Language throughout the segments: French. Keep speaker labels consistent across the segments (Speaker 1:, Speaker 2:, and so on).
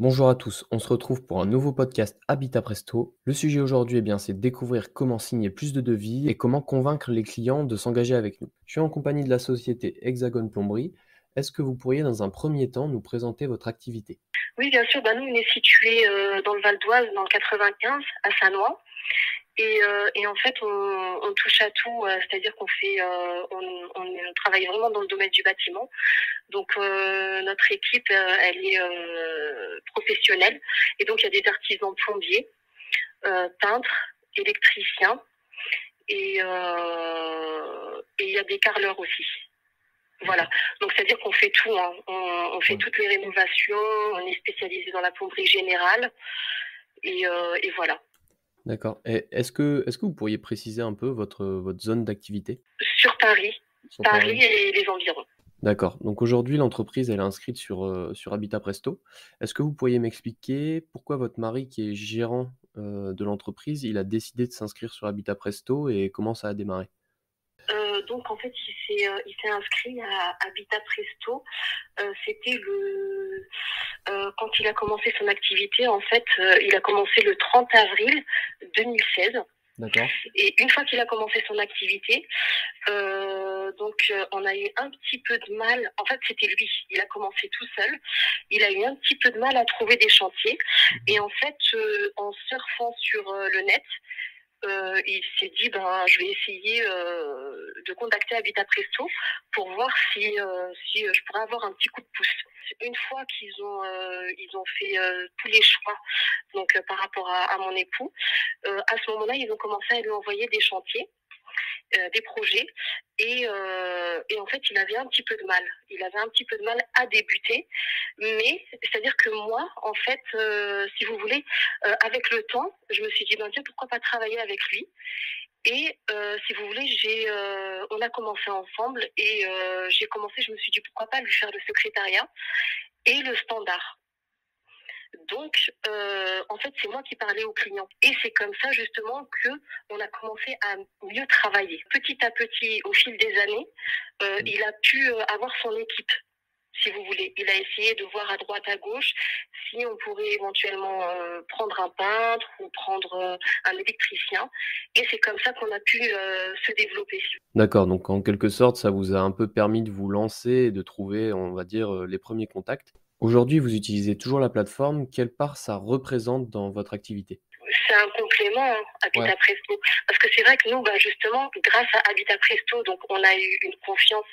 Speaker 1: Bonjour à tous, on se retrouve pour un nouveau podcast Habitat Presto. Le sujet aujourd'hui, c'est découvrir comment signer plus de devis et comment convaincre les clients de s'engager avec nous. Je suis en compagnie de la société Hexagone Plomberie. Est-ce que vous pourriez dans un premier temps nous présenter votre activité?
Speaker 2: Oui, bien sûr. Nous, on est situé dans le Val d'Oise, dans le 95, à Sannois. Et en fait, on touche à tout, c'est-à-dire on travaille vraiment dans le domaine du bâtiment. Donc, notre équipe, elle est professionnelle. Et donc, il y a des artisans plombiers, peintres, électriciens, et il y a des carreleurs aussi. Voilà. Donc, c'est-à-dire qu'on fait tout, hein. On fait
Speaker 1: Ouais.
Speaker 2: toutes les rénovations. On est spécialisé dans la plomberie générale. Et voilà.
Speaker 1: D'accord. Et est-ce que vous pourriez préciser un peu votre zone d'activité
Speaker 2: Sur Paris,
Speaker 1: sur
Speaker 2: Paris
Speaker 1: Paris?
Speaker 2: et les environs.
Speaker 1: D'accord. Donc aujourd'hui, l'entreprise, elle est inscrite sur Habitat Presto. Est-ce que vous pourriez m'expliquer pourquoi votre mari, qui est gérant, de l'entreprise, il a décidé de s'inscrire sur Habitat Presto et comment ça a démarré?
Speaker 2: Donc en fait, il s'est inscrit à Habitat Presto. C'était quand il a commencé son activité. En fait, il a commencé le 30 avril 2016.
Speaker 1: D'accord.
Speaker 2: Et une fois qu'il a commencé son activité, on a eu un petit peu de mal. En fait, c'était lui. Il a commencé tout seul. Il a eu un petit peu de mal à trouver des chantiers. Et en fait, en surfant sur le net, il s'est dit, je vais essayer de contacter Habitat Presto pour voir si je pourrais avoir un petit coup de pouce. Une fois qu'ils ont fait tous les choix, donc par rapport à mon époux, à ce moment-là, ils ont commencé à lui envoyer des chantiers, des projets, et en fait, il avait un petit peu de mal. Il avait un petit peu de mal à débuter, mais c'est-à-dire que moi, en fait, si vous voulez, avec le temps, je me suis dit, tiens, pourquoi pas travailler avec lui. Et si vous voulez, on a commencé ensemble et je me suis dit, pourquoi pas lui faire le secrétariat et le standard. Donc, en fait, c'est moi qui parlais aux clients. Et c'est comme ça, justement, que on a commencé à mieux travailler. Petit à petit, au fil des années,
Speaker 1: Mmh.
Speaker 2: il a pu avoir son équipe, si vous voulez. Il a essayé de voir à droite, à gauche, si on pourrait éventuellement prendre un peintre ou prendre un électricien. Et c'est comme ça qu'on a pu se développer.
Speaker 1: D'accord, donc en quelque sorte, ça vous a un peu permis de vous lancer et de trouver, on va dire, les premiers contacts. Aujourd'hui, vous utilisez toujours la plateforme. Quelle part ça représente dans votre activité?
Speaker 2: C'est un complément, hein,
Speaker 1: Ouais.
Speaker 2: Habitat Presto. Parce que c'est vrai que nous, justement, grâce à Habitat Presto, donc on a eu une confiance.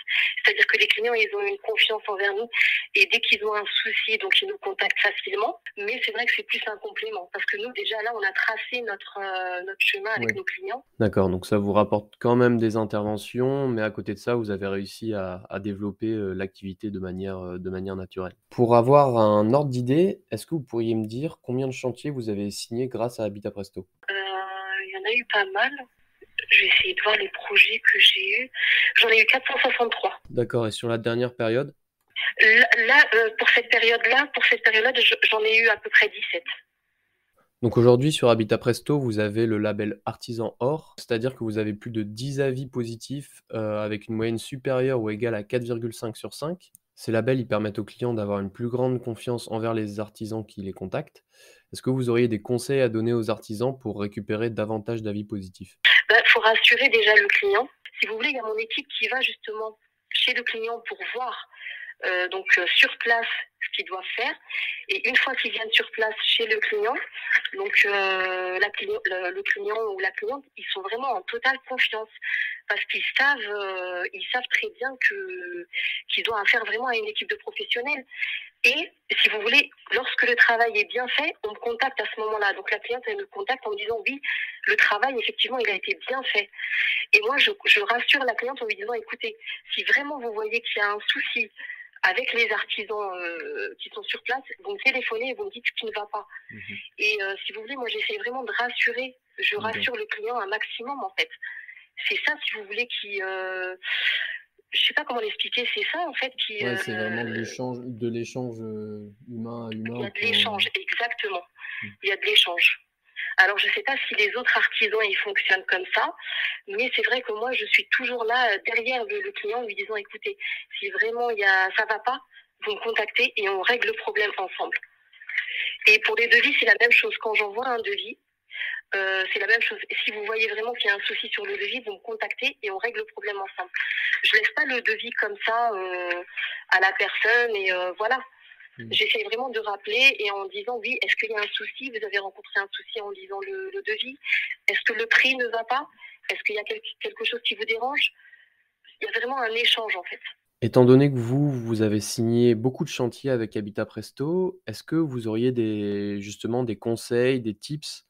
Speaker 2: C'est-à-dire que les clients, ils ont une confiance envers nous. Et dès qu'ils ont un souci, donc ils nous contactent facilement. Mais c'est vrai que c'est plus un complément. Parce que nous, déjà là, on a tracé notre chemin avec
Speaker 1: Oui.
Speaker 2: nos clients.
Speaker 1: D'accord, donc ça vous rapporte quand même des interventions, mais à côté de ça, vous avez réussi à développer, l'activité de manière naturelle. Pour avoir un ordre d'idée, est-ce que vous pourriez me dire combien de chantiers vous avez signés grâce à Habitat Presto?
Speaker 2: Il y en a eu pas mal. Je vais essayer de voir les projets que j'ai eus. J'en ai eu 463.
Speaker 1: D'accord, et sur la dernière période?
Speaker 2: Là, pour cette période-là, j'en ai eu à peu près 17.
Speaker 1: Donc aujourd'hui, sur Habitat Presto, vous avez le label Artisan Or, c'est-à-dire que vous avez plus de 10 avis positifs, avec une moyenne supérieure ou égale à 4,5 sur 5. Ces labels, ils permettent aux clients d'avoir une plus grande confiance envers les artisans qui les contactent. Est-ce que vous auriez des conseils à donner aux artisans pour récupérer davantage d'avis positifs?
Speaker 2: Faut rassurer déjà le client. Si vous voulez, il y a mon équipe qui va justement chez le client pour voir sur place ce qu'ils doivent faire. Et une fois qu'ils viennent sur place chez le client, le client ou la cliente, ils sont vraiment en totale confiance parce qu'ils savent très bien qu'ils ont affaire vraiment à une équipe de professionnels. Et si vous voulez, lorsque le travail est bien fait, on me contacte à ce moment-là. Donc la cliente, elle me contacte en me disant oui, le travail, effectivement, il a été bien fait. Et moi, je rassure la cliente en lui disant, écoutez, si vraiment vous voyez qu'il y a un souci avec les artisans qui sont sur place, vous me téléphonez et vous me dites ce qui ne va pas.
Speaker 1: Mmh.
Speaker 2: Et si vous voulez, moi, j'essaie vraiment de rassurer. Je
Speaker 1: D'accord.
Speaker 2: rassure le client un maximum, en fait. C'est ça, si vous voulez, je sais pas comment l'expliquer, c'est ça, en fait,
Speaker 1: Ouais, c'est vraiment de l'échange, humain à
Speaker 2: il y
Speaker 1: humain
Speaker 2: a de
Speaker 1: pour,
Speaker 2: l'échange, exactement.
Speaker 1: mmh.
Speaker 2: Il y a de l'échange. Alors, je ne sais pas si les autres artisans, ils fonctionnent comme ça, mais c'est vrai que moi, je suis toujours là derrière le client, lui disant, écoutez, si vraiment ça va pas, vous me contactez et on règle le problème ensemble. Et pour les devis, c'est la même chose. Quand j'envoie un devis, c'est la même chose. Et si vous voyez vraiment qu'il y a un souci sur le devis, vous me contactez et on règle le problème ensemble. Je laisse pas le devis comme ça à la personne et voilà. J'essaie vraiment de rappeler et en disant oui, est-ce qu'il y a un souci? Vous avez rencontré un souci en lisant le devis? Est-ce que le prix ne va pas? Est-ce qu'il y a quelque chose qui vous dérange? Il y a vraiment un échange en fait.
Speaker 1: Étant donné que vous avez signé beaucoup de chantiers avec Habitat Presto, est-ce que vous auriez justement des conseils, des tips,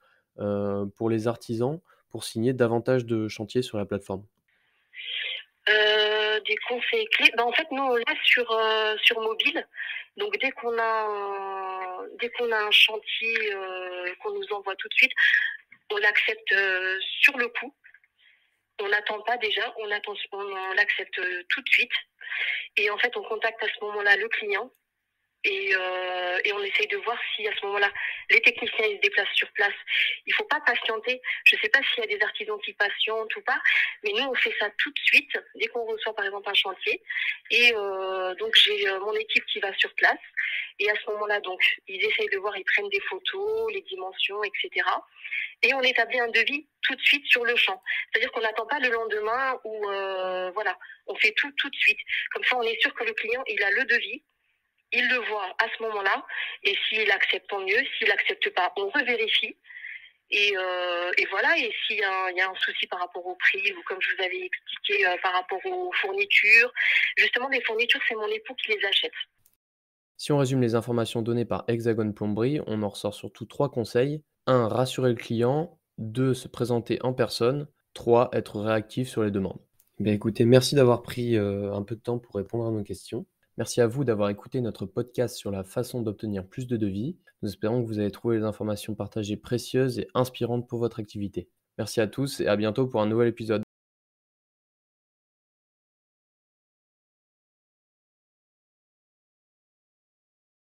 Speaker 1: pour les artisans pour signer davantage de chantiers sur la plateforme?
Speaker 2: Des conseils clés. En fait, nous, on l'a sur mobile. Donc, dès qu'on a un chantier qu'on nous envoie tout de suite, on l'accepte sur le coup. On n'attend pas déjà, on l'accepte tout de suite. Et en fait, on contacte à ce moment-là le client. Et on essaye de voir si à ce moment-là, les techniciens ils se déplacent sur place. Il ne faut pas patienter. Je ne sais pas s'il y a des artisans qui patientent ou pas, mais nous, on fait ça tout de suite, dès qu'on reçoit par exemple un chantier. Et donc, j'ai mon équipe qui va sur place. Et à ce moment-là, donc, ils essayent de voir, ils prennent des photos, les dimensions, etc. Et on établit un devis tout de suite sur le champ. C'est-à-dire qu'on n'attend pas le lendemain ou voilà, on fait tout de suite. Comme ça, on est sûr que le client, il a le devis. Il le voit à ce moment-là, et s'il accepte, tant mieux. S'il n'accepte pas, on revérifie. Et voilà, et s'il y a un souci par rapport au prix, ou comme je vous avais expliqué, par rapport aux fournitures, justement, les fournitures, c'est mon époux qui les achète.
Speaker 1: Si on résume les informations données par Hexagone Plomberie, on en ressort surtout 3 conseils. 1, rassurer le client. 2, se présenter en personne. 3, être réactif sur les demandes. Écoutez, merci d'avoir pris un peu de temps pour répondre à nos questions. Merci à vous d'avoir écouté notre podcast sur la façon d'obtenir plus de devis. Nous espérons que vous avez trouvé les informations partagées précieuses et inspirantes pour votre activité. Merci à tous et à bientôt pour un nouvel épisode.